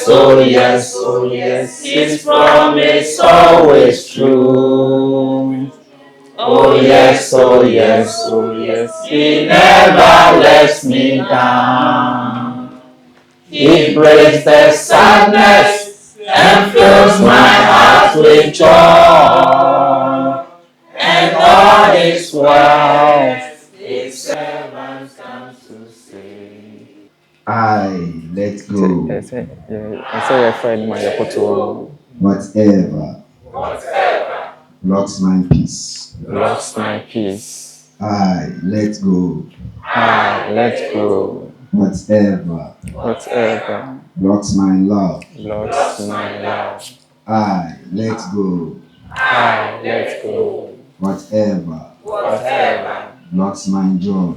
oh yes, oh yes, His promise always true. Oh yes, oh yes, oh yes, He never lets me down. He breaks the sadness and fills my heart with joy. And all is well, His servants come to say. I let go. Whatever blocks my peace. I let go. Whatever blocks my love. I let go. Whatever blocks my joy.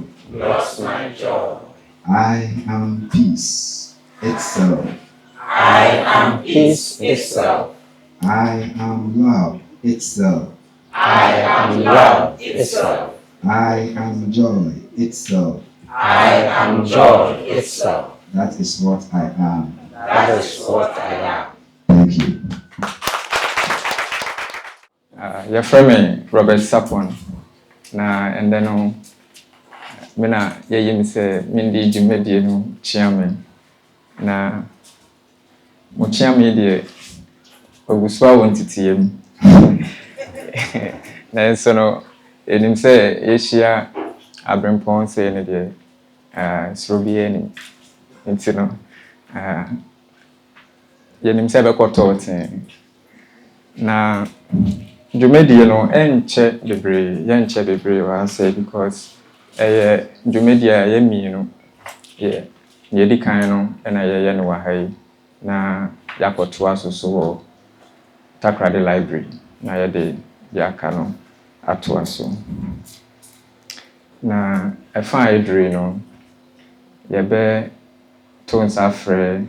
I am peace itself. I am peace itself. I am love itself. I am love itself. I am joy itself. I am joy itself. That is what I am. That is what I am. Thank you. Your friend Robert Sapon. Na and then mena ye say mindi jumedie no chairman. Na mo chairman de oguswa wontitiem. Na so no enim say Asia abrempon say ne de srobie ni nti no yenim say be kototen na Jumedie no enche bebre wan say because Jumedie ye mi no ye di kan no na ye no wa hai na yakoto asoso wo Takrade library na ye de yaka no ato aso na efa edre no ye be tons afre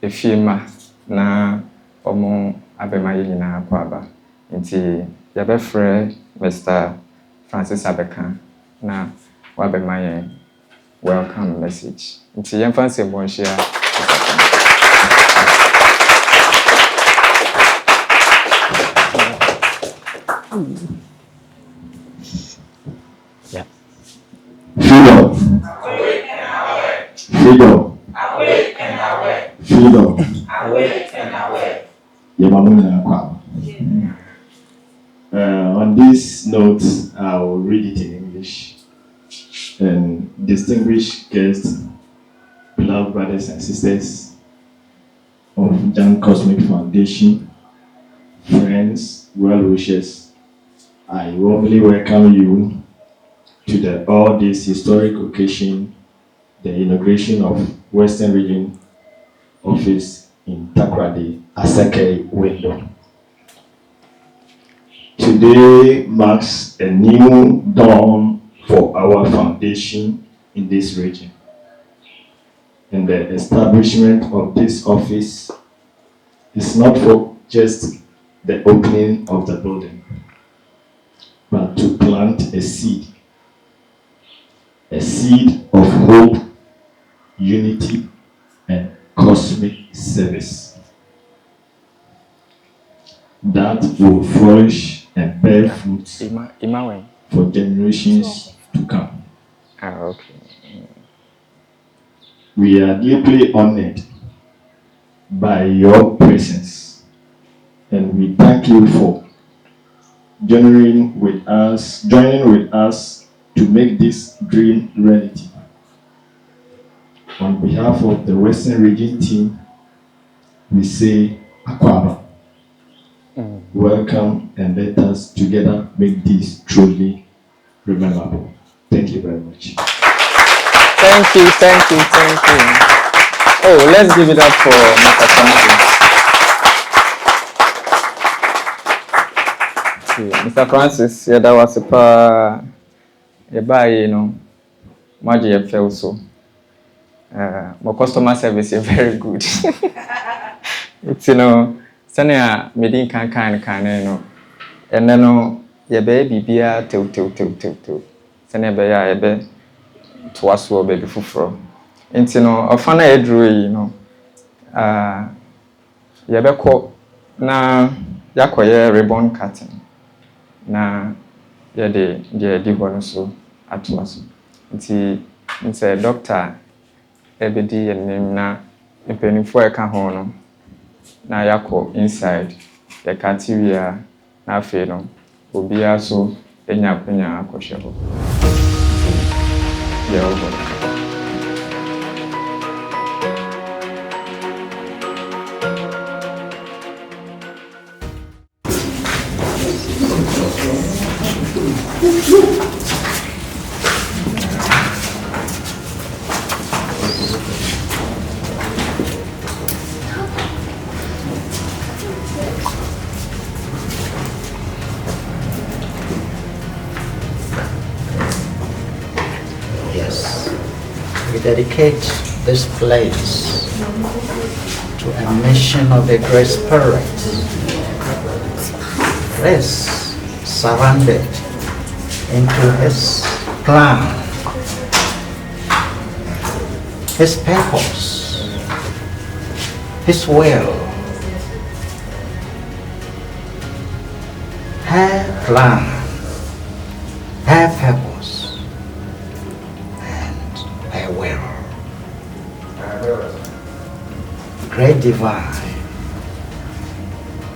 efima na omo abema yina akwaba nti ye be frɛ Mr. Francis Abeka na wabema ye welcome message nti ye fancy bonshia Yeah. Freedom. Awake and aware. Freedom. Awake and aware. Freedom. Awake and aware. On this note, I will read it in English. And distinguished guests, beloved brothers and sisters of jancosmicfoundation, friends, well-wishers, I warmly welcome you to all this historic occasion, the inauguration of Western Region Office in Takrade, Asake Window. Today marks a new dawn for our foundation in this region. And the establishment of this office is not for just the opening of the building, but to plant a seed of hope, unity, and cosmic service that will flourish and bear fruits for generations to come. Okay. We are deeply honored by your presence, and we thank you for joining with us to make this dream reality. On behalf of the Western Region team, we say Akwaba. Welcome, and let us together make this truly rememberable. Thank you very much. Thank you. Oh, let's give it up for Mr. Francis. Mr. Francis, yeah, that was a buy, Magic fell so. My customer service is very good. It's Sanya meeting can and then your baby beer till. Sanya bear to us will baby for. nti no ofana edru yi no yebekọ na yakoye ribbon cutting na yede di ho no so atoaso nti nse doctor ebedi yenim na mpenifo eka ho no na yakọ inside the category na afi no obia so enya akohwe ho Yes. We dedicate this place to a mission of the Great Spirit. Please surrender into His plan, His purpose, His will. Her plan, her purpose, and her will. Great divine.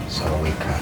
So we cut.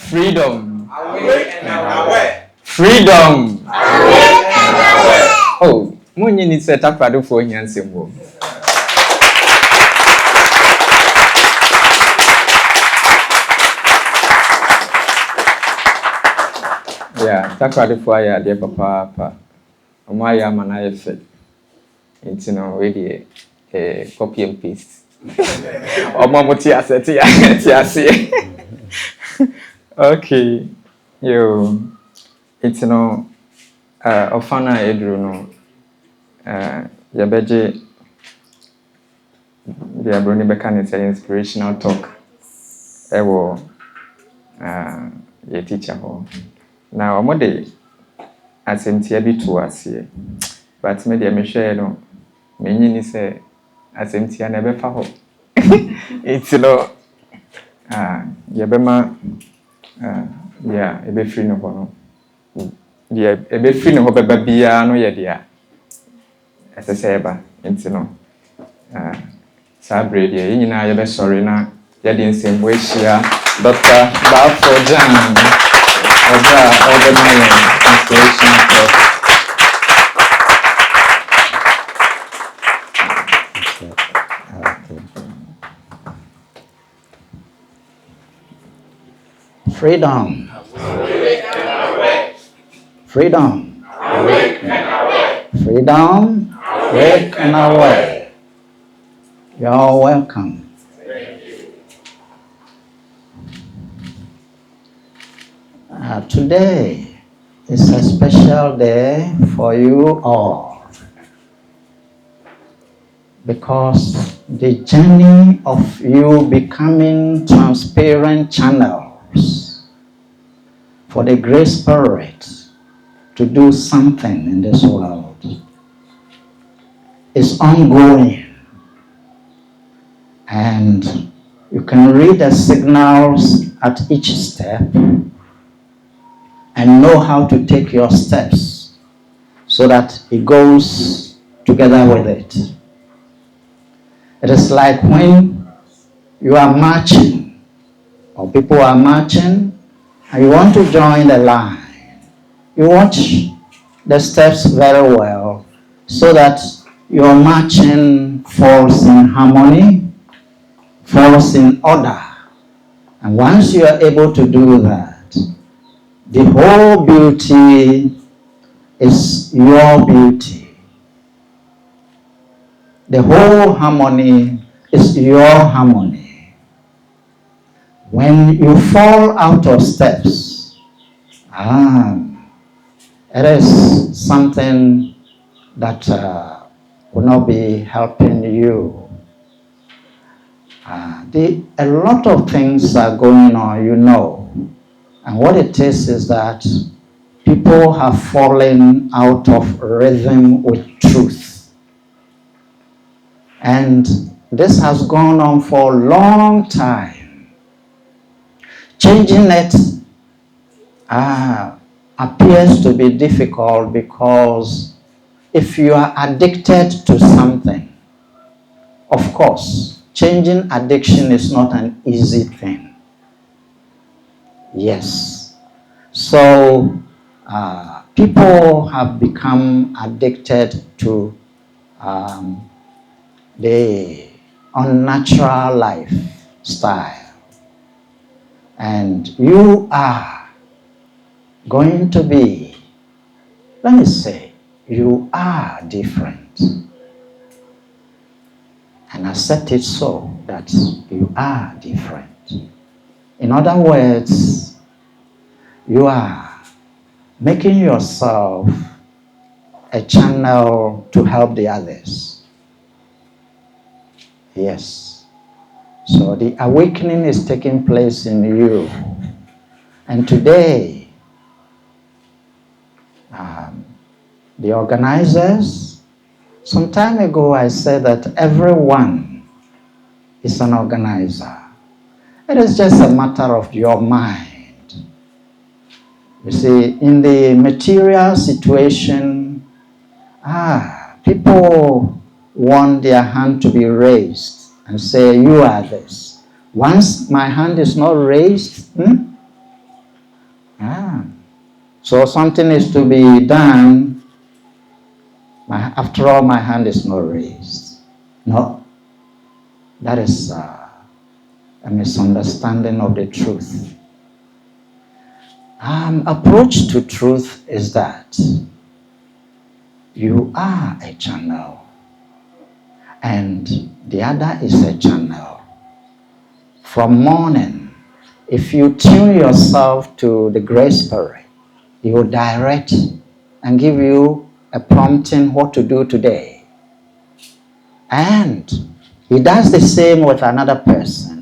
Freedom. Awake and aware. Freedom. Awake and aware. Oh, munyi ni seta kwado fo nyansem wo. Yeah, takwado fo aya de papa. Omo aya mana efe. Nti no we dey copy and paste. Omo moti asset ya ti ase. Okay. Yo. It's no ofana edru no yabeje the abroni beka ne say inspirational talk ewo ye teacher ho na omo de asentia bi to ase but me de me hwe no menyi ni say asentia na be fa ho it's no yabema yeah ebe free no ho no yeah ebe free no ho beba bia no ye dia eseseba enti no sabre dia nyina ye be sorry na ye de nsem bo ehia drbaffourjan Freedom. Freedom. Freedom. Wake and awake. You're welcome. Today is a special day for you all, because the journey of you becoming transparent channels for the Great Spirit to do something in this world is ongoing. And you can read the signals at each step and know how to take your steps so that it goes together with it. It is like when you are marching, or people are marching, and you want to join the line. You watch the steps very well so that your marching falls in harmony, falls in order. And once you are able to do that, the whole beauty is your beauty. The whole harmony is your harmony. When you fall out of steps, it is something that will not be helping you. A lot of things are going on, you know. And what it is that people have fallen out of rhythm with truth. And this has gone on for a long time. Changing it appears to be difficult, because if you are addicted to something, of course, changing addiction is not an easy thing. Yes. So people have become addicted to the unnatural lifestyle. And you are going to be, let me say, you are different. And accept it so that you are different. In other words, you are making yourself a channel to help the others. Yes. So the awakening is taking place in you. And today, the organizers, some time ago I said that everyone is an organizer. It is just a matter of your mind. You see, in the material situation, people want their hand to be raised and say, you are this. Once my hand is not raised, so something is to be done. After all, my hand is not raised. No, that is a misunderstanding of the truth. Approach to truth is that you are a channel, and the other is a channel. From morning, if you tune yourself to the Great Spirit, He will direct and give you a prompting what to do today. And He does the same with another person.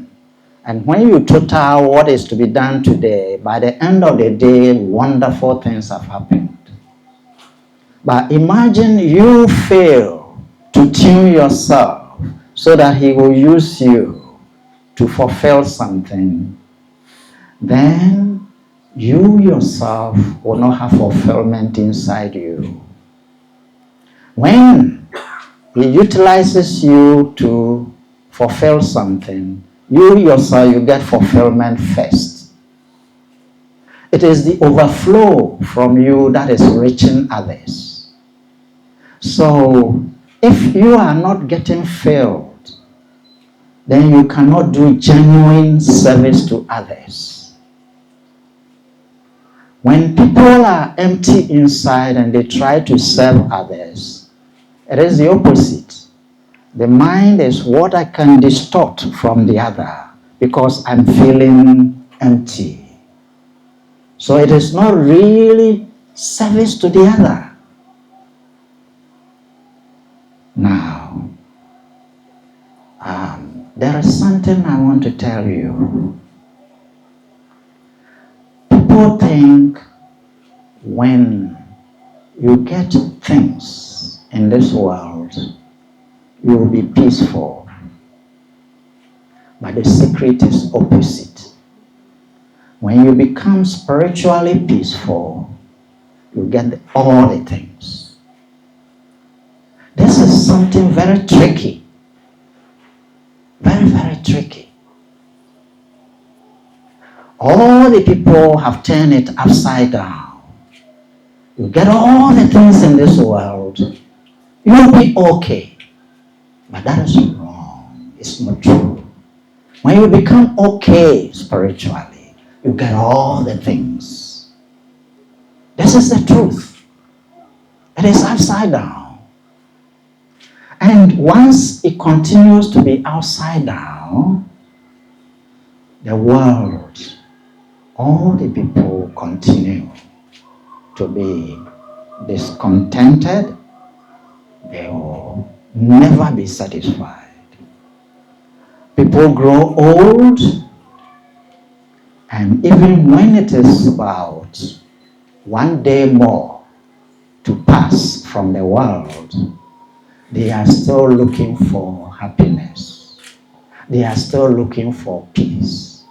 And when you total what is to be done today, by the end of the day, wonderful things have happened. But imagine you fail to tune yourself so that He will use you to fulfill something. Then you yourself will not have fulfillment inside you. When He utilizes you to fulfill something, you yourself, you get fulfillment first. It is the overflow from you that is reaching others. So, if you are not getting filled, then you cannot do genuine service to others. When people are empty inside and they try to serve others, it is the opposite. The mind is what I can distort from the other because I'm feeling empty. So it is not really service to the other. Now, there is something I want to tell you. People think when you get things in this world, you will be peaceful. But the secret is opposite. When you become spiritually peaceful, you get all the things. This is something very tricky. Very, very tricky. All the people have turned it upside down. You get all the things in this world, you'll be okay. But that is wrong. It's not true. When you become okay spiritually, you get all the things. This is the truth. It is upside down. And once it continues to be upside down, the world, all the people continue to be discontented. They will never be satisfied. People grow old, and even when it is about one day more to pass from the world, they are still looking for happiness. They are still looking for peace.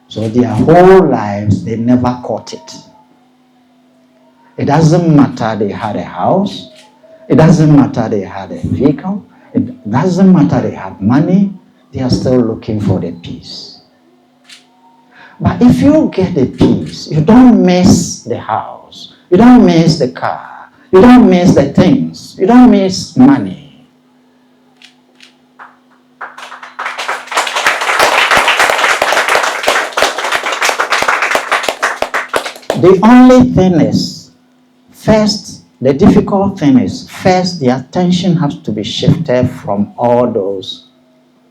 So their whole lives, they never caught it. It doesn't matter they had a house. It doesn't matter they had a vehicle. It doesn't matter they have money. They are still looking for the peace. But if you get the peace, you don't miss the house. You don't miss the car. You don't miss the things. You don't miss money. The only thing is, first, the difficult thing is, first, the attention has to be shifted from all those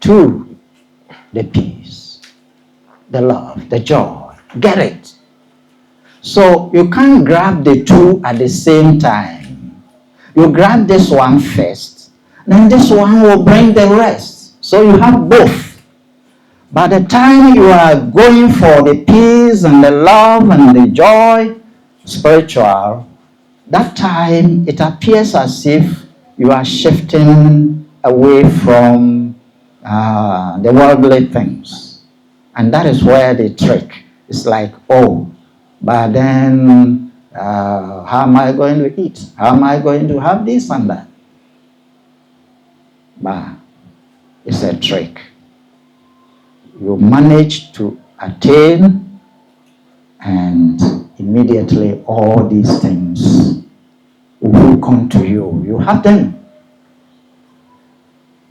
to the peace, the love, the joy. Get it? So you can't grab the two at the same time. You grab this one first, then this one will bring the rest. So you have both. By the time you are going for the peace and the love and the joy, spiritual, that time it appears as if you are shifting away from the worldly things. And that is where the trick is like, oh, but then how am I going to eat? How am I going to have this and that? But it's a trick. You manage to attain, and immediately all these things will come to you. You have them.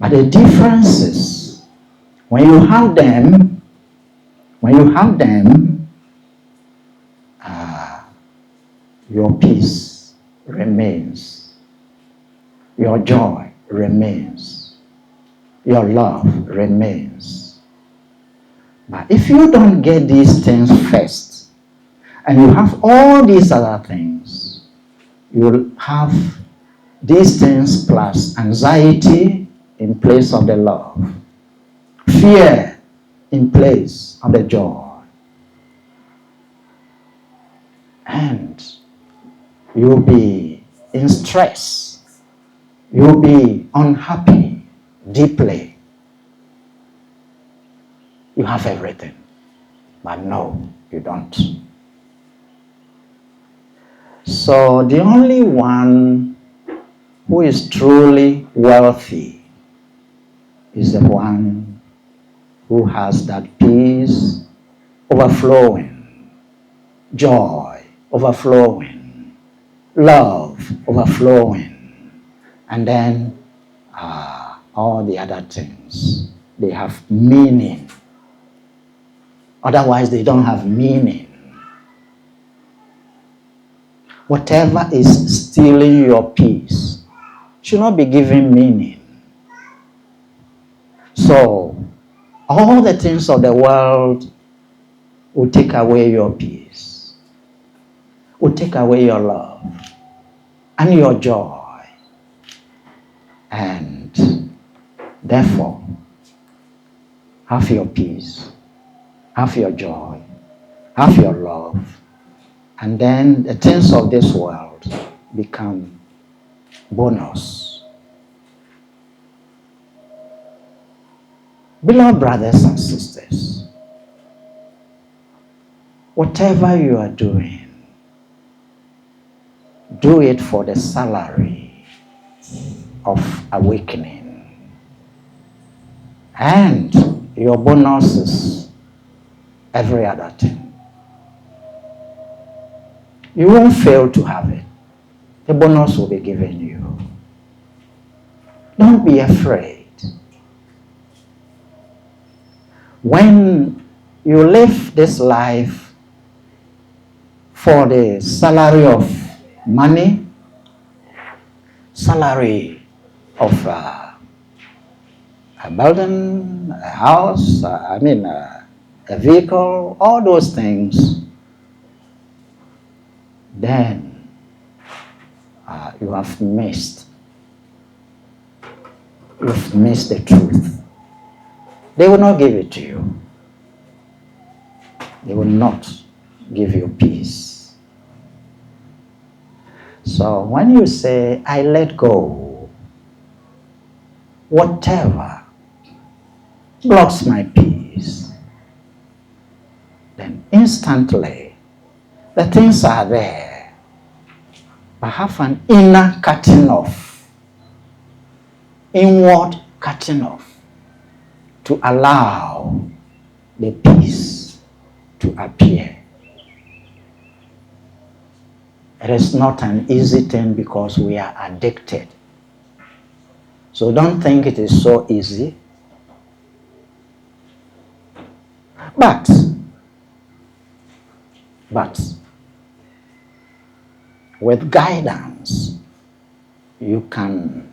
But the difference is, when you have them, your peace remains. Your joy remains. Your love remains. But if you don't get these things first, and you have all these other things, you'll have these things plus anxiety in place of the love, fear in place of the joy, and you'll be in stress. You'll be unhappy deeply. You have everything, but no, you don't. So the only one who is truly wealthy is the one who has that peace overflowing. joy overflowing, love overflowing, and then all the other things. They have meaning. Otherwise, they don't have meaning. Whatever is stealing your peace should not be given meaning. So, all the things of the world will take away your peace, will take away your love and your joy. And therefore, have your peace, have your joy, have your love, and then the things of this world become bonus. Beloved brothers and sisters, whatever you are doing, do it for the salary of awakening. And your bonus is every other thing. You won't fail to have it. The bonus will be given you. Don't be afraid. When you live this life for the salary of money, salary of a building, a house, a vehicle, all those things, then you have missed. You've missed the truth. They will not give it to you. They will not give you peace. So when you say, I let go, whatever blocks my peace, then instantly the things are there, but have an inner cutting off, inward cutting off, to allow the peace to appear. It is not an easy thing because we are addicted. So don't think it is so easy. But with guidance, you can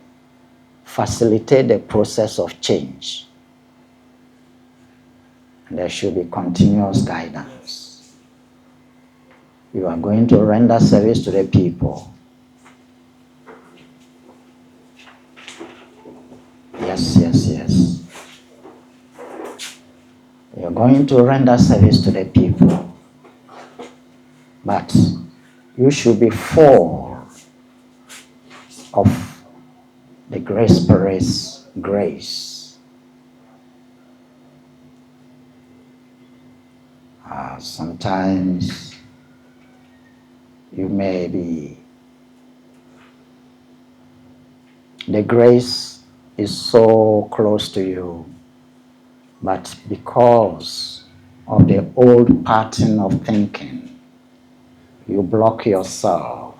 facilitate the process of change. And there should be continuous guidance. You are going to render service to the people. Yes. You're going to render service to the people. But you should be full of the grace Spirit's grace. Sometimes you may be, the grace is so close to you, but because of the old pattern of thinking, you block yourself.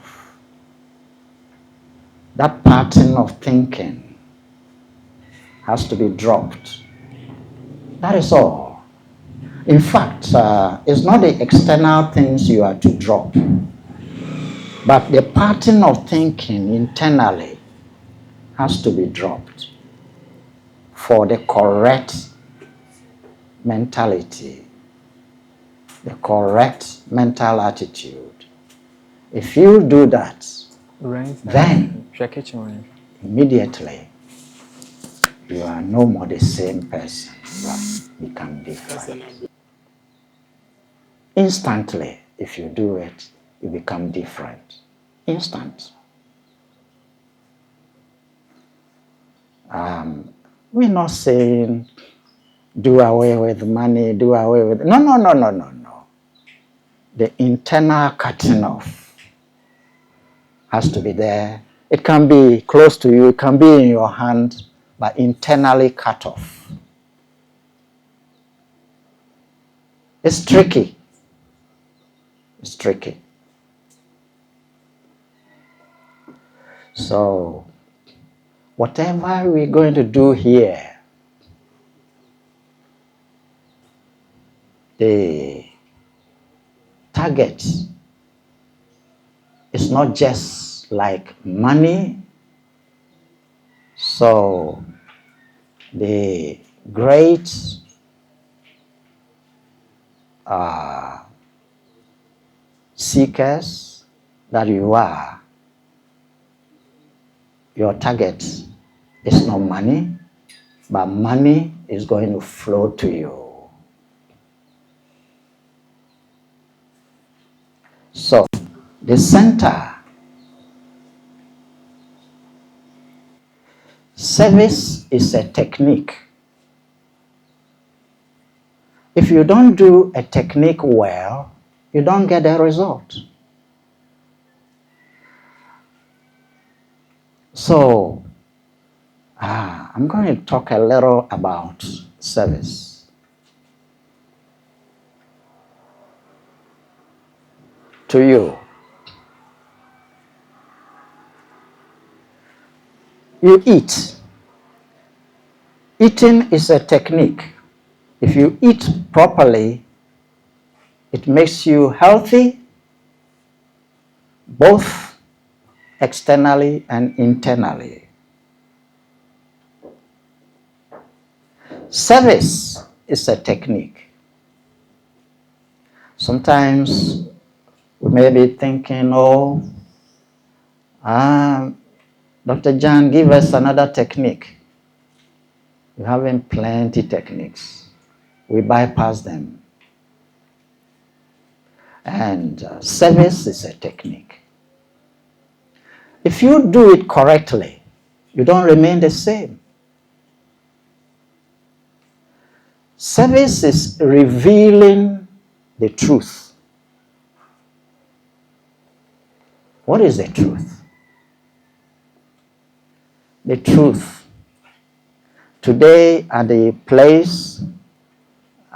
That pattern of thinking has to be dropped. That is all. In fact, it's not the external things you are to drop, but the pattern of thinking internally has to be dropped for the correct mentality, the correct mental attitude. If you do that, then immediately you are no more the same person. You have become different. Instantly, if you do it, you become different. Instant. We're not saying do away with money, do away with... No. The internal cutting off has to be there. It can be close to you, it can be in your hand, but internally cut off. It's tricky. It's tricky. So, whatever we're going to do here, the target is not just like money. So, the great seekers that you are, your target is not money, but money is going to flow to you. So, the center, service is a technique. If you don't do a technique well, you don't get a result. So, I'm going to talk a little about service. To you, you eat. Eating is a technique. If you eat properly, it makes you healthy, both externally and internally. Service is a technique. Sometimes we may be thinking, Dr. Jan, give us another technique. We're having plenty techniques. We bypass them. And service is a technique. If you do it correctly, you don't remain the same. Service is revealing the truth. What is the truth? The truth. Today at the place,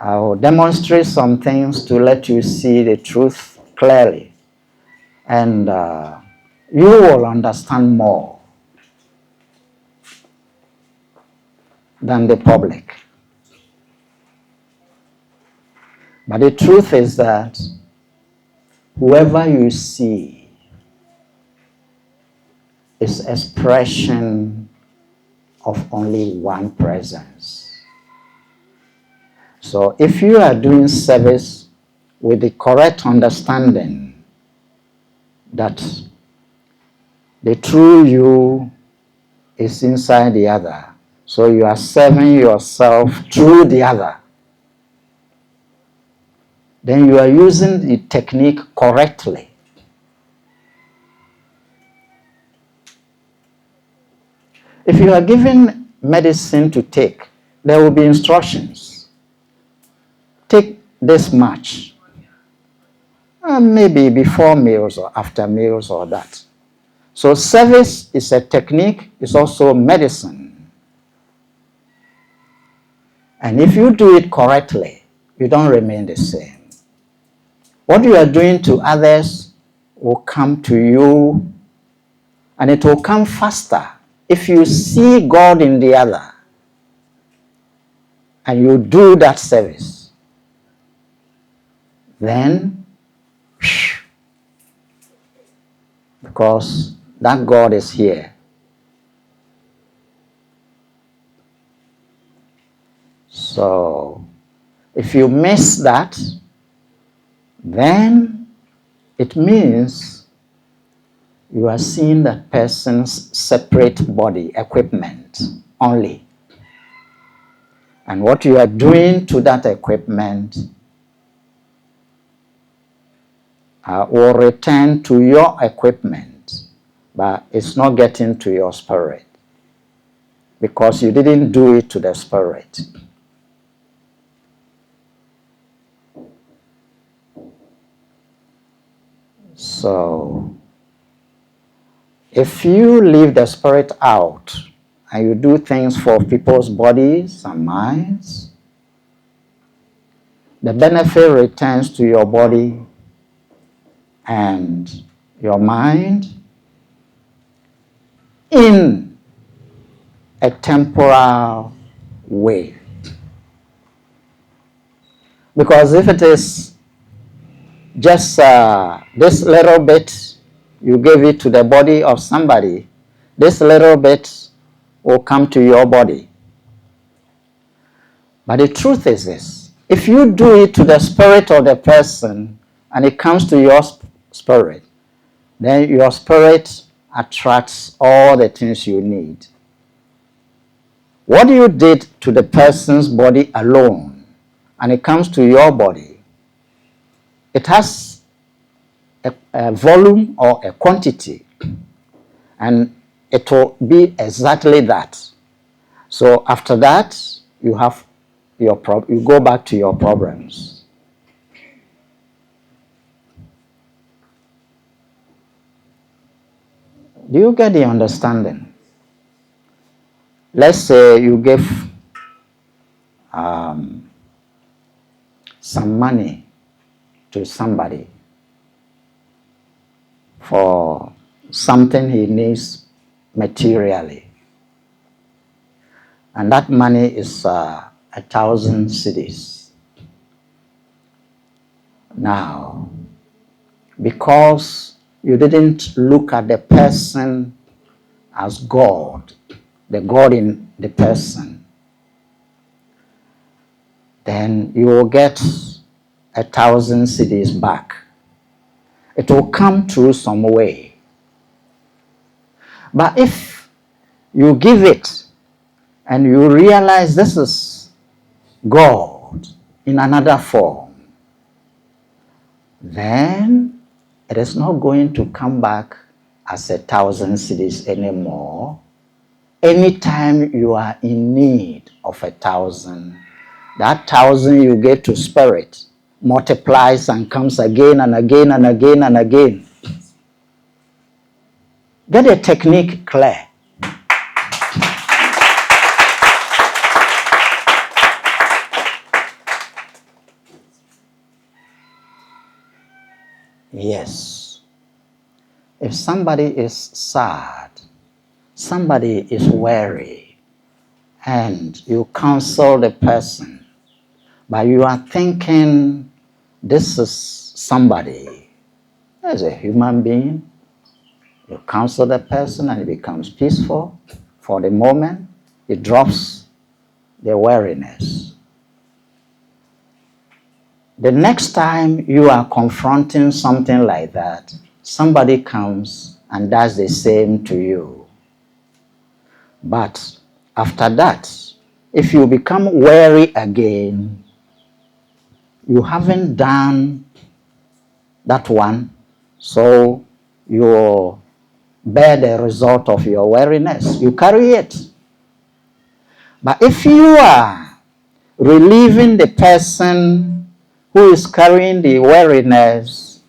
I will demonstrate some things to let you see the truth clearly. And you will understand more than the public. But the truth is that whoever you see is expression of only one presence. So if you are doing service with the correct understanding that the true you is inside the other, so you are serving yourself through the other, then you are using the technique correctly. If you are given medicine to take, there will be instructions. Take this much. Maybe before meals or after meals or that. So service is a technique, it's also medicine. And if you do it correctly, you don't remain the same. What you are doing to others will come to you, and it will come faster if you see God in the other and you do that service. Then, because that God is here. So, if you miss that, then it means you are seeing that person's separate body equipment only. And what you are doing to that equipment will return to your equipment, but it's not getting to your spirit because you didn't do it to the spirit. So, if you leave the spirit out and you do things for people's bodies and minds, the benefit returns to your body and your mind in a temporal way. Because if it is just this little bit, you gave it to the body of somebody, this little bit will come to your body. But the truth is this: if you do it to the spirit of the person and it comes to your spirit, then your spirit attracts all the things you need. What you did to the person's body alone and it comes to your body, it has a volume or a quantity, and it will be exactly that. So after that, you have you go back to your problems. Do you get the understanding? Let's say you give some money to somebody for something he needs materially, and that money is 1,000 cedis. Now, because you didn't look at the person as God, the God in the person, then you will get 1,000 cedis back. It will come through some way. But if you give it and you realize this is God in another form, then it is not going to come back as 1,000 cedis anymore. Anytime you are in need of 1,000, that 1,000 you get to spirit multiplies and comes again and again and again and again. Get the technique clear. Yes. If somebody is sad, somebody is weary, and you counsel the person, but you are thinking this is somebody as a human being, you counsel the person and it becomes peaceful for the moment, it drops the weariness. The next time you are confronting something like that, somebody comes and does the same to you. But after that, if you become weary again, you haven't done that one, so you bear the result of your weariness. You carry it. But if you are relieving the person who is carrying the weariness,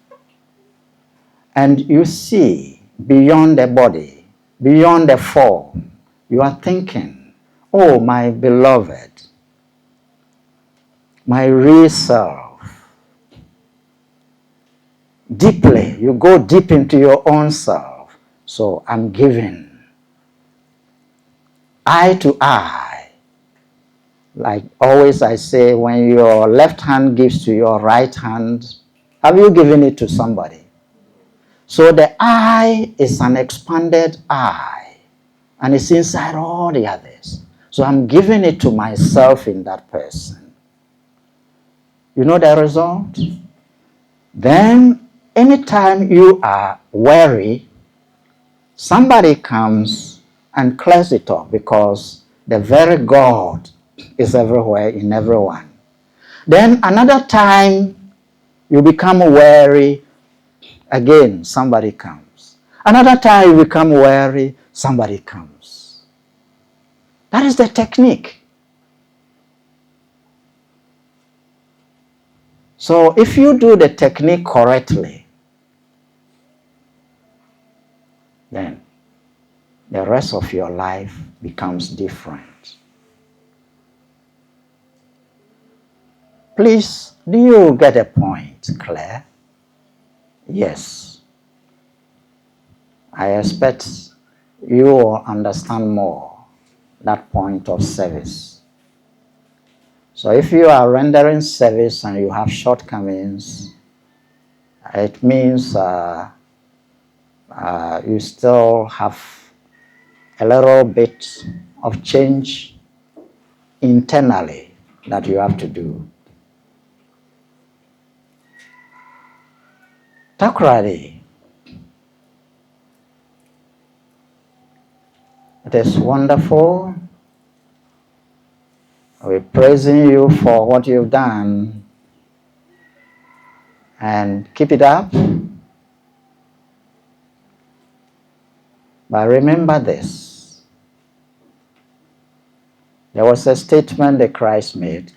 and you see beyond the body, beyond the form, you are thinking, oh, my beloved, my real self. Deeply, you go deep into your own self. So I'm giving eye to eye. Like always I say, when your left hand gives to your right hand, have you given it to somebody? So the eye is an expanded eye, and it's inside all the others. So I'm giving it to myself in that person. You know the result? Then anytime you are weary, somebody comes and clears it off, because the very God is everywhere in everyone. Then another time you become weary, again somebody comes. Another time you become weary, somebody comes. That is the technique. So if you do the technique correctly, then the rest of your life becomes different. Please, do you get a point, Claire? Yes. I expect you will understand more that point of service. So if you are rendering service and you have shortcomings, it means you still have a little bit of change internally that you have to do. Takrady, it is wonderful. We're praising you for what you've done, and keep it up. But remember this. There was a statement that Christ made.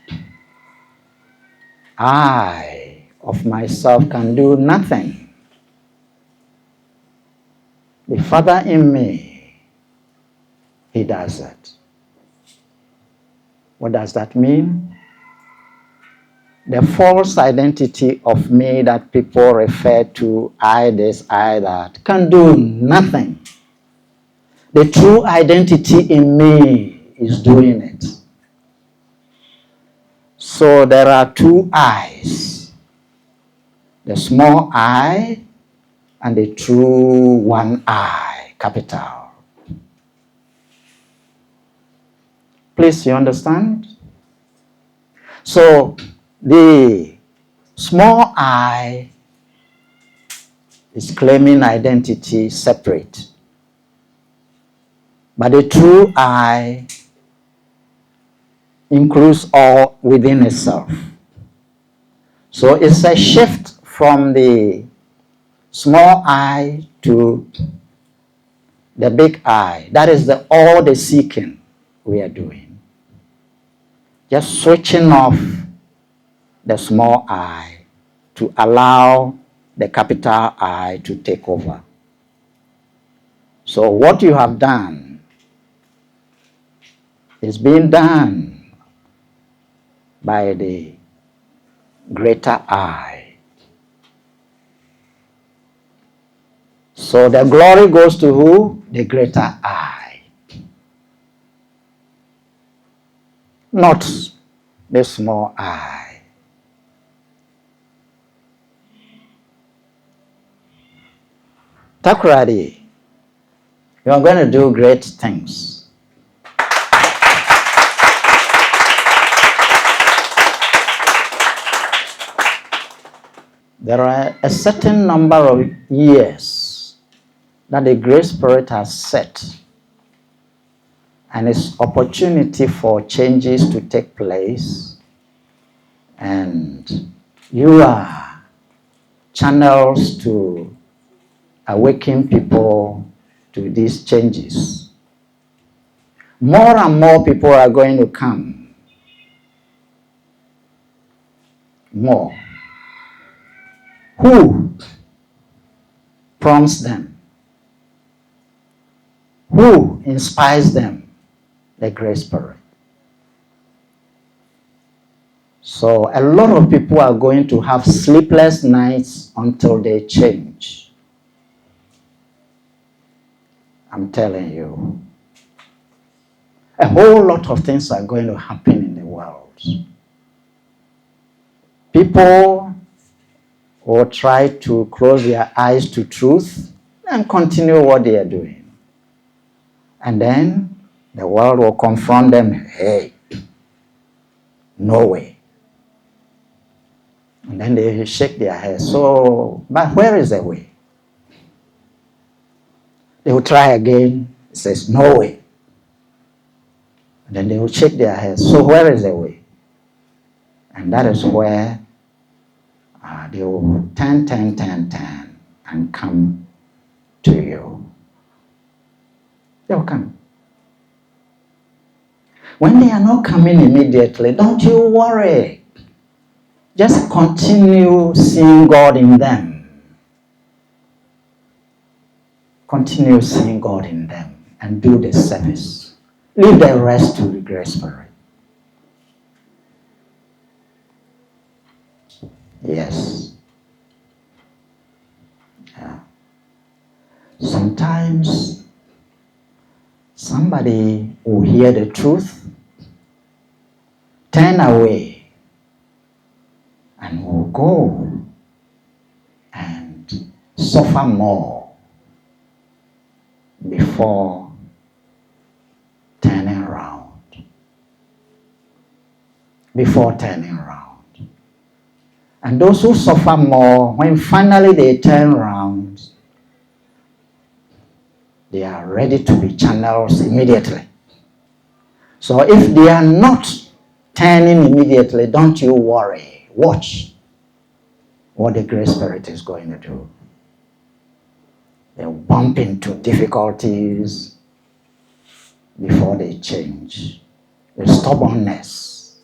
I of myself can do nothing. The Father in me, He does it. What does that mean? The false identity of me that people refer to, I this, I that, can do nothing. The true identity in me is doing it. So there are two I's. The small I and the true one I, capital. Please, you understand? So the small I is claiming identity separate. But the true I includes all within itself. So it's a shift from the small I to the big I. That is all the seeking we are doing. Just switching off the small I to allow the capital I to take over. So what you have done is being done by the greater I. So the glory goes to who? The greater I. Not the small I. Takrady, you are going to do great things. There are a certain number of years that the Great Spirit has set, and it's opportunity for changes to take place, and you are channels to awaken people to these changes. More and more people are going to come. More. Who prompts them? Who inspires them? The Great Spirit. So a lot of people are going to have sleepless nights until they change. I'm telling you. A whole lot of things are going to happen in the world. People will try to close their eyes to truth and continue what they are doing. And then the world will confront them, hey, no way. And then they shake their heads. So, but where is the way? They will try again. It says, no way. And then they will shake their heads. So where is the way? And that is where they will turn, and come to you. They will come. When they are not coming immediately, don't you worry. Just continue seeing God in them. Continue seeing God in them and do the service. Leave the rest to the Great Spirit. Yes. somebody will hear the truth, turn away, and will go and suffer more before turning around. Before turning around. And those who suffer more, when finally they turn around, they are ready to be channels immediately. So if they are not turning immediately, don't you worry. Watch what the Great Spirit is going to do. They'll bump into difficulties before they change. The stubbornness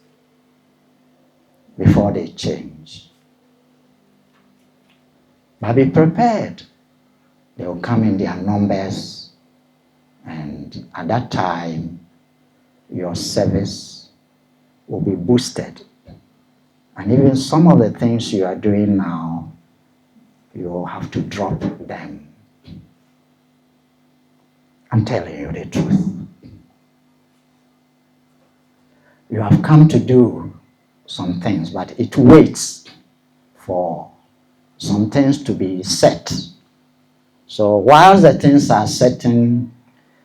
before they change. But be prepared. They will come in their numbers, and at that time, your service will be boosted. And even some of the things you are doing now, you will have to drop them. I'm telling you the truth. You have come to do some things, but it waits for some things to be set. So while the things are setting,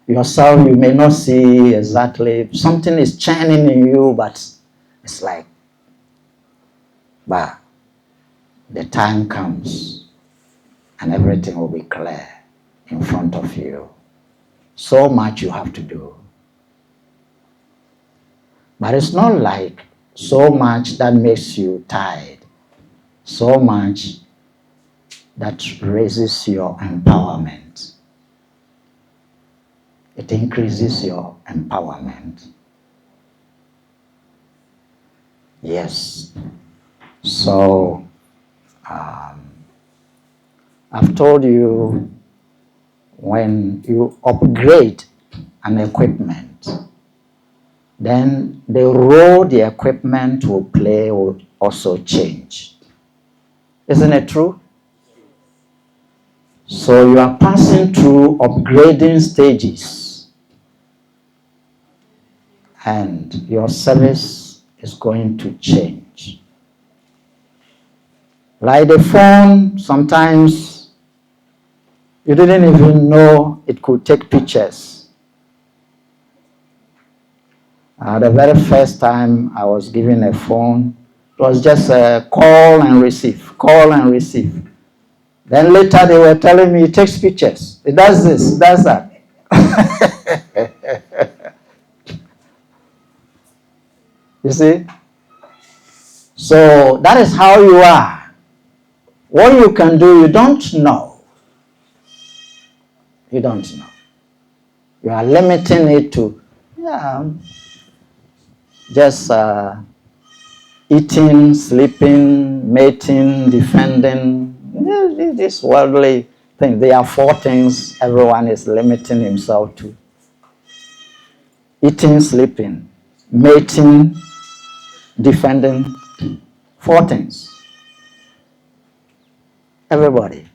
yourself, you may not see exactly, something is churning in you, but it's like, but the time comes and everything will be clear in front of you. So much you have to do. But it's not like so much that makes you tired, so much that raises your empowerment. It increases your empowerment. Yes. So, I've told you, when you upgrade an equipment, then the role the equipment will play will also change. Isn't it true? So you are passing through upgrading stages, and your service is going to change. Like the phone, sometimes you didn't even know it could take pictures. The very first time I was given a phone, it was just a call and receive, call and receive. Then later they were telling me it takes pictures. It does this, it does that. You see? So that is how you are. What you can do, you don't know. You don't know. You are limiting it to, just eating, sleeping, mating, defending, this worldly thing. There are 4 things everyone is limiting himself to. Eating, sleeping, mating, defending, 4 things. Everybody.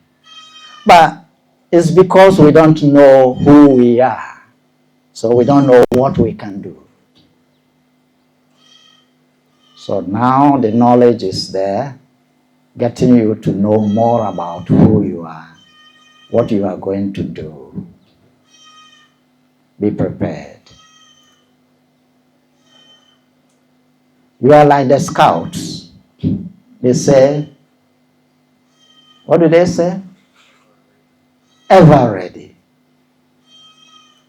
But it's because we don't know who we are. So we don't know what we can do. So now the knowledge is there, getting you to know more about who you are, what you are going to do. Be prepared. You are like the scouts. They say, what do they say? Ever ready.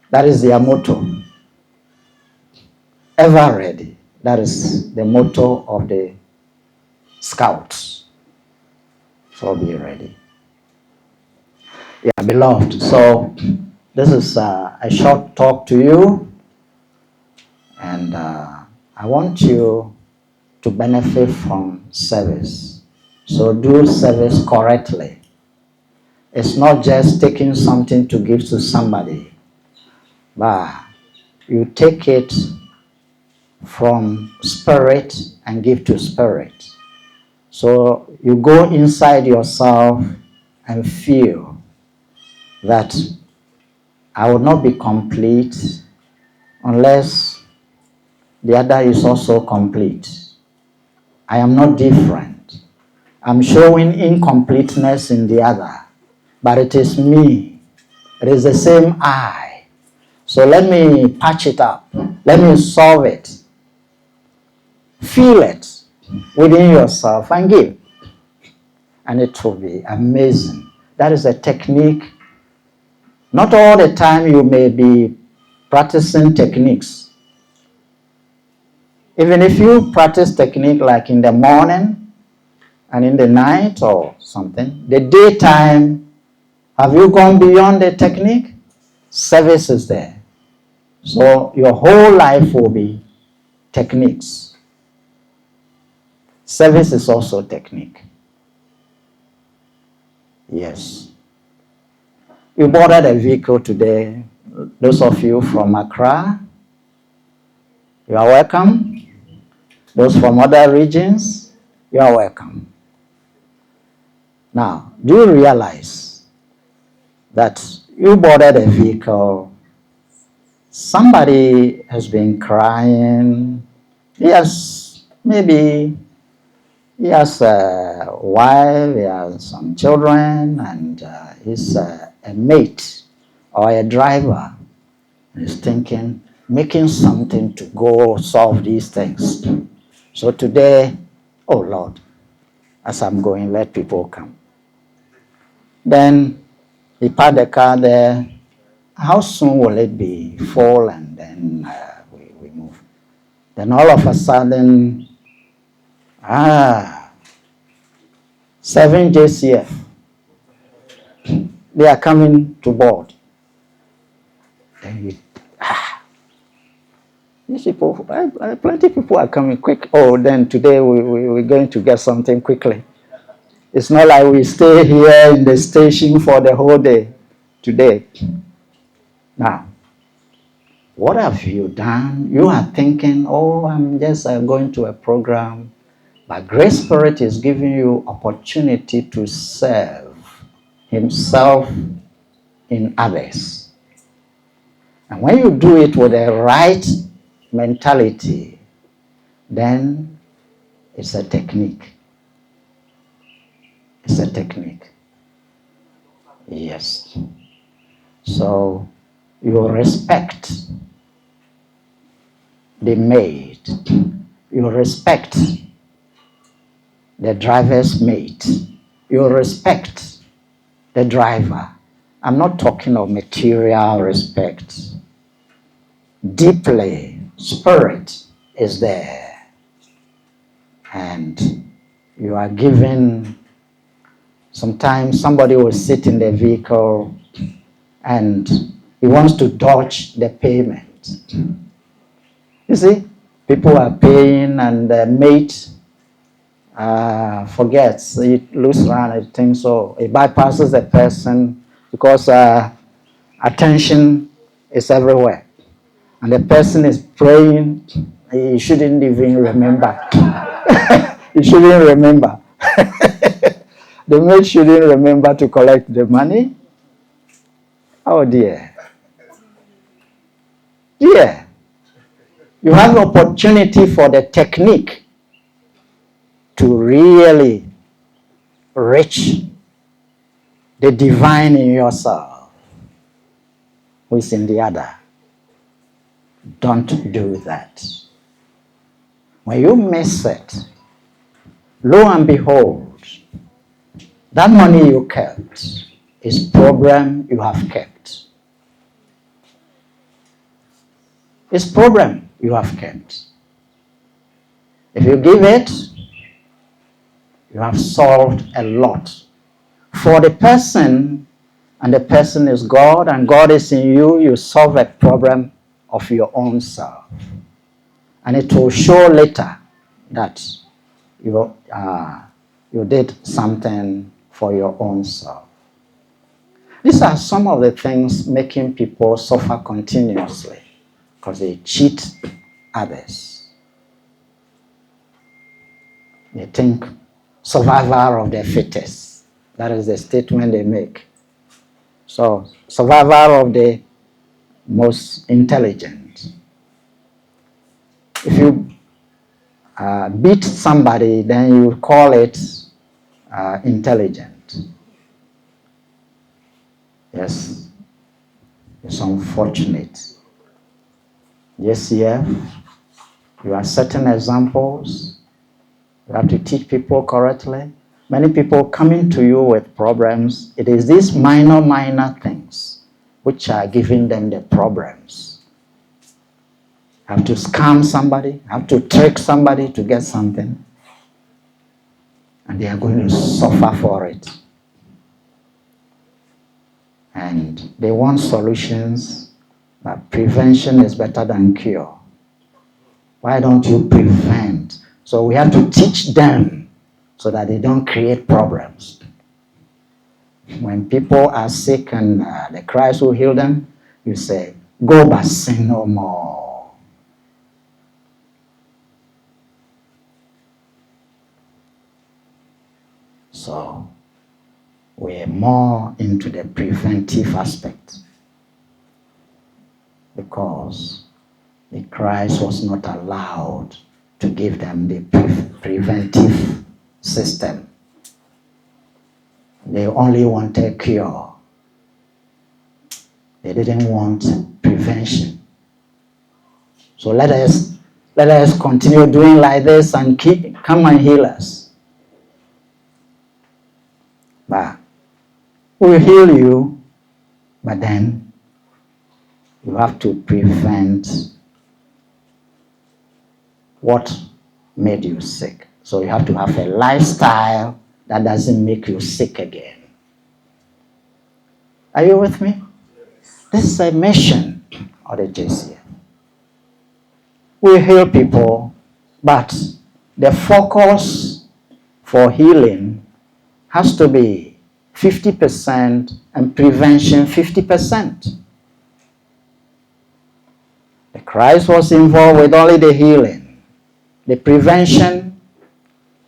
That is their motto. Ever ready. That is the motto of the scouts. So be ready. Yeah, beloved. So this is a short talk to you. And I want you to benefit from service. So do service correctly. It's not just taking something to give to somebody, but you take it from spirit and give to spirit. So you go inside yourself and feel that I will not be complete unless the other is also complete. I am not different. I'm showing incompleteness in the other, but it is me. It is the same I. So let me patch it up. Let me solve it. Feel it within yourself and give. And it will be amazing. That is a technique. Not all the time you may be practicing techniques. Even if you practice technique like in the morning and in the night or something, the daytime, have you gone beyond the technique? Service is there. So your whole life will be techniques. Service is also technique. Yes. You boarded a vehicle today. Those of you from Accra, you are welcome. Those from other regions, you are welcome. Now, do you realize that you boarded a vehicle, somebody has been crying, maybe he has a wife, he has some children, and he's a mate or a driver. He's thinking, making something to go solve these things. So today, oh Lord, as I'm going, let people come. Then he parked the car there. How soon will it be full? And then we move. Then all of a sudden, 7 JCF, they are coming to board. Then these people, plenty of people are coming quick. Oh, then today we're going to get something quickly. It's not like we stay here in the station for the whole day today. Now, what have you done? You are thinking, oh, I'm just going to a program. But Great Spirit is giving you opportunity to serve Himself in others. And when you do it with the right mentality, then it's a technique. It's a technique. Yes. So you respect the maid. You respect the driver's mate. You respect the driver. I'm not talking of material respect. Deeply, spirit is there. And you are given, sometimes somebody will sit in the vehicle and he wants to dodge the payment. You see, people are paying and the mate forgets, it looks around, I think so. It bypasses the person because attention is everywhere. And the person is praying, he shouldn't even remember. He shouldn't remember. The mate shouldn't remember to collect the money. Oh dear. Dear. You have the opportunity for the technique to really reach the divine in yourself, who is in the other. Don't do that. When you miss it, lo and behold, that money you kept is problem you have kept. It's problem you have kept. If you give it, you have solved a lot. For the person, and the person is God, and God is in you, you solve a problem of your own self. And it will show later that you did something for your own self. These are some of the things making people suffer continuously because they cheat others. They think survival of the fittest. That is the statement they make. So survival of the most intelligent. If you beat somebody, then you call it intelligent. Yes, it's unfortunate. Yes, yeah, you are setting examples. You have to teach people correctly. Many people coming to you with problems. It is these minor things which are giving them the problems. Have to scam somebody, have to trick somebody to get something, and they are going to suffer for it. And they want solutions, but prevention is better than cure. Why don't you prevent? So we have to teach them so that they don't create problems. When people are sick and the Christ will heal them, you say, go but sin no more. So we're more into the preventive aspect because the Christ was not allowed to give them the preventive system. They only wanted cure. They didn't want prevention. So let us continue doing like this and come and heal us. But we'll heal you, but then you have to prevent what made you sick. So you have to have a lifestyle that doesn't make you sick again. Are you with me? This is a mission of the JCF. We heal people, but the focus for healing has to be 50% and prevention 50%. The Christ was involved with only the healing. The prevention,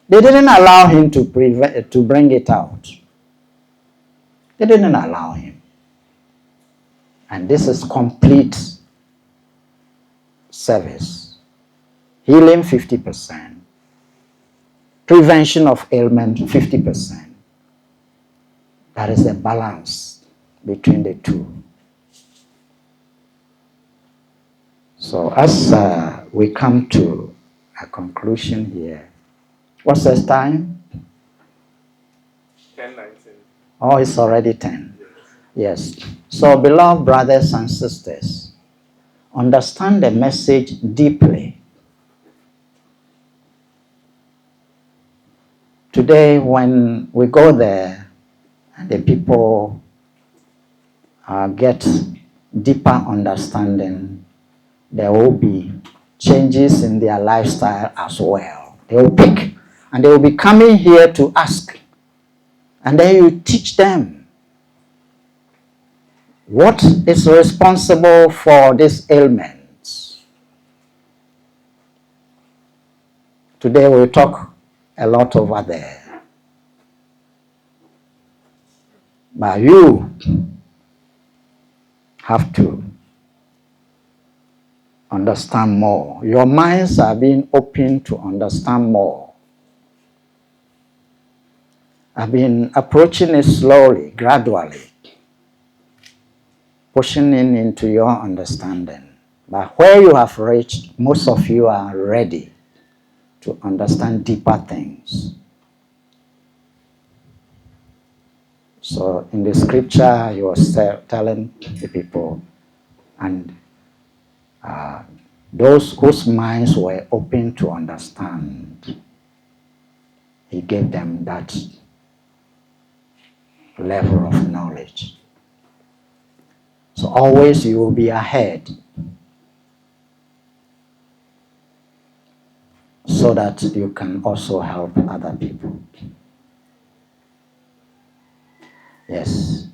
they didn't allow him to bring it out. They didn't allow him. And this is complete service. Healing 50%. Prevention of ailment 50%. That is the balance between the two. So as we come to a conclusion here, what's the time? 10:19. Oh, it's already 10. Yes. So beloved brothers and sisters, understand the message deeply. Today, when we go there, and the people get deeper understanding, there will be changes in their lifestyle as well. They will pick, and they will be coming here to ask. And then you teach them what is responsible for these ailments. Today we'll talk a lot over there. But you have to understand more. Your minds are being opened to understand more. I've been approaching it slowly, gradually, pushing in into your understanding. But where you have reached, most of you are ready to understand deeper things. So in the scripture, he was telling the people, and those whose minds were open to understand, he gave them that level of knowledge. So always you will be ahead so that you can also help other people. Yes.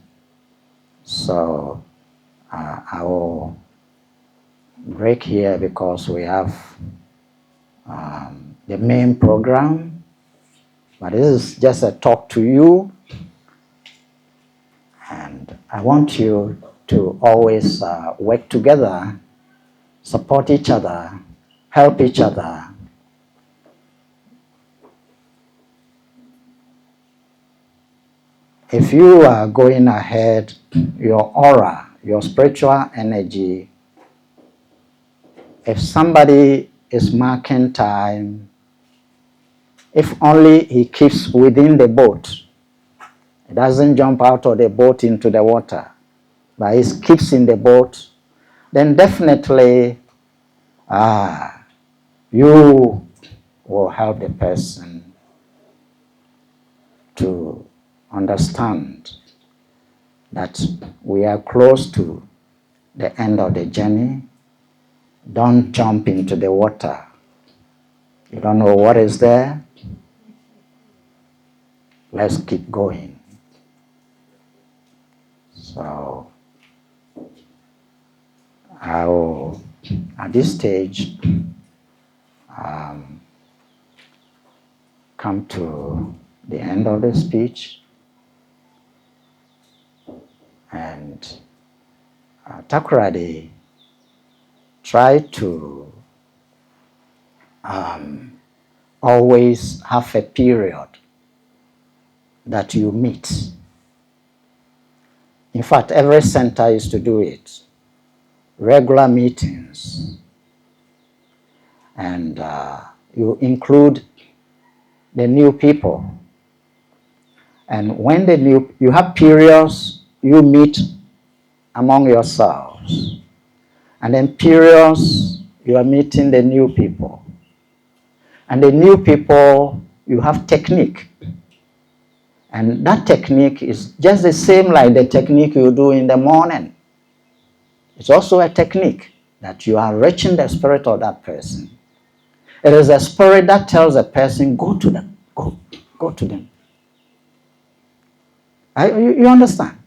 So I will break here because we have the main program, but this is just a talk to you, and I want you to always work together, support each other, help each other. If you are going ahead, your aura, your spiritual energy, if somebody is marking time, if only he keeps within the boat, he doesn't jump out of the boat into the water, but he keeps in the boat, then definitely you will help the person to understand that we are close to the end of the journey. Don't jump into the water. You don't know what is there. Let's keep going. So I will, at this stage, come to the end of the speech, and Takoradi try to always have a period that you meet. In fact, every center is to do it. Regular meetings. And you include the new people. And when you have periods, you meet among yourselves. And then periods, you are meeting the new people. And the new people, you have technique. And that technique is just the same like the technique you do in the morning. It's also a technique that you are reaching the spirit of that person. It is a spirit that tells a person, go to them, go to them. You understand?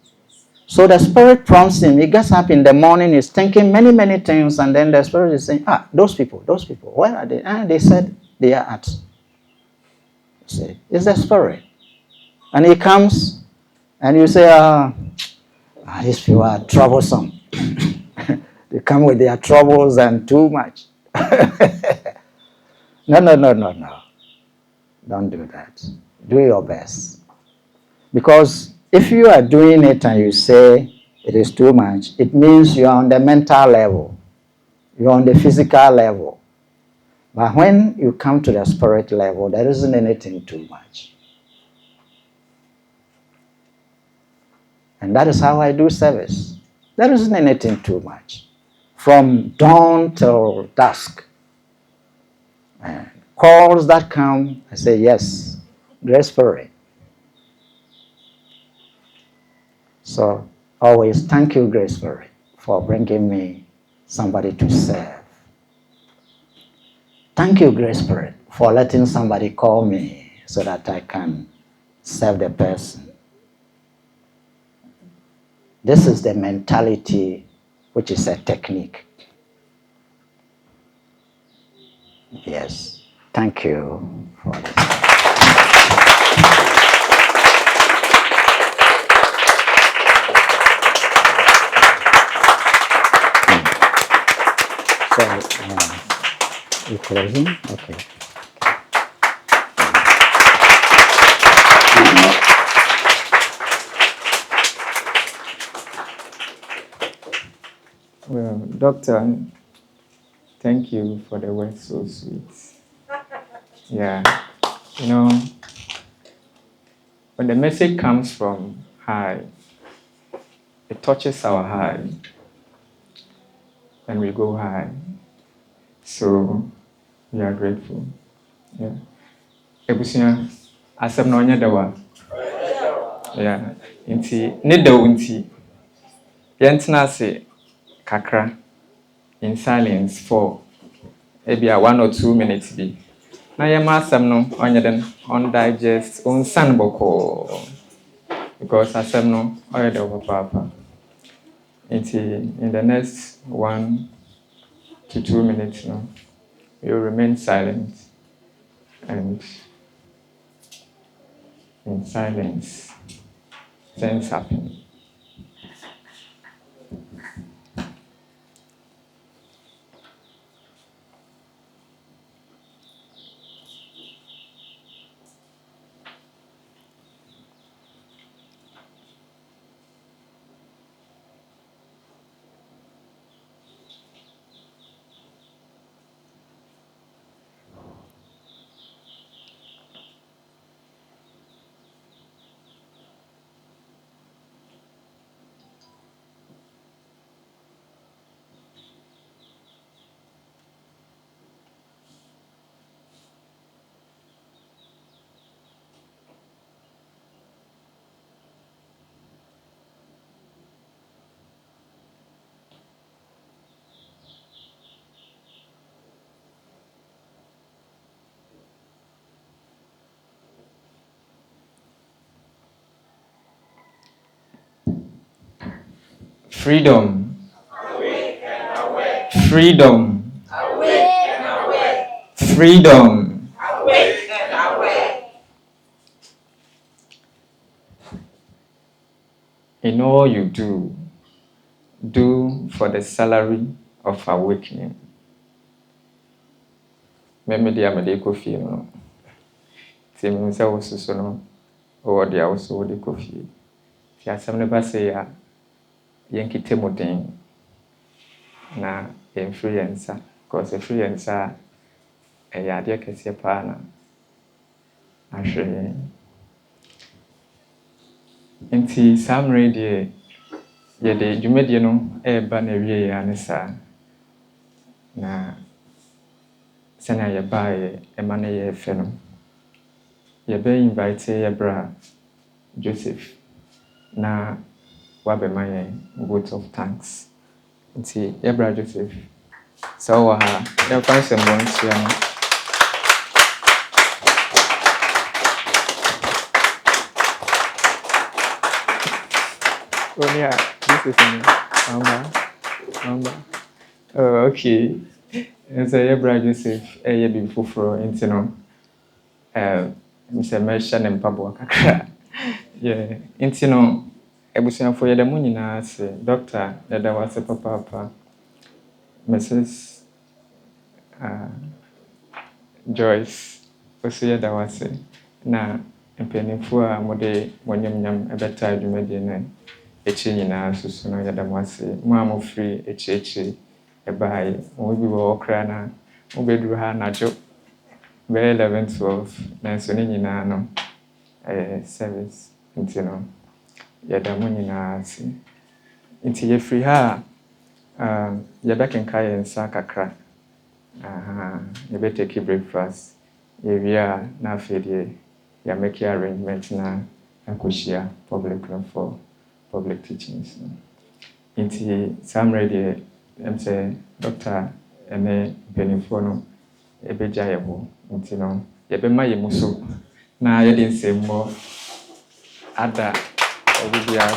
So the spirit prompts him. He gets up in the morning, he's thinking many, many things, and then the spirit is saying, those people, where are they? And they said they are at. See, it's the spirit. And he comes, and you say, these people are troublesome. They come with their troubles and too much. No. Don't do that. Do your best. Because if you are doing it and you say it is too much, it means you are on the mental level. You're on the physical level. But when you come to the spirit level, there isn't anything too much. And that is how I do service. There isn't anything too much. From dawn till dusk. And calls that come, I say, yes, Grace Spirit. So always thank you, Grace Spirit, for bringing me somebody to serve. Thank you, Grace Spirit, for letting somebody call me so that I can serve the person. This is the mentality, which is a technique. Yes. Thank you for this. So, you closing? Okay. Well, Doctor, thank you for the words so sweet. Yeah, when the message comes from high, it touches our high, and we go high. So we are grateful. Yeah. Ebusia, asem na onye dawa. Yeah. Inti ne dawo inti. Yentena se kakra in silence for maybe 1 or 2 minutes bi. Na yema asem no onye den on digest on san boko. Because asem no oye dawo papa. Inti in the next 1 to 2 minutes no, you remain silent and in silence things happen. Freedom. Freedom. Freedom. In all you do, do for the salary of awakening. Meme dia me de kofi no. Ti me se wo susu no. O dia wo so de kofi. Ti asem ne ba se ya yenkite moden na influencer because influencer ya de kese pa na ahwe. Nti samre de ye de dwumedie no ba na wie ya ne sa na sena ye ba ye ema na ye fe no ye be invite ye bra Joseph na wabe maye vote of thanks. Nti ye bra Joseph so wa ha ye fa se mo ntia no Onia, this is me. Mama. Oh, okay. And so ye bra Joseph ye bi foforo nti no Mr. Mesha ne mpabo kakra. Yeah, nti no ebusuafo ye da mu nyina se doctor da wase papa Mrs. Joyce oso ye da wase na mpenifo a mode monyamnyam ebeta adwumade na echi nyina susu no ye da wase mu am free echi ebae mo bi wo kra na mo beduru ha na jo be 11-12 na so ni nyina no service nti no ye da mu nyina se nti ye free ha ye back in kai nsa kakra ye be take breakfast ye via na afedie ya make arrangement na akoshia public for public teachings nti some ready say doctor ene benefo no e beja ye bo nti no ye be ma ye muso na ye de nsemo ada obibia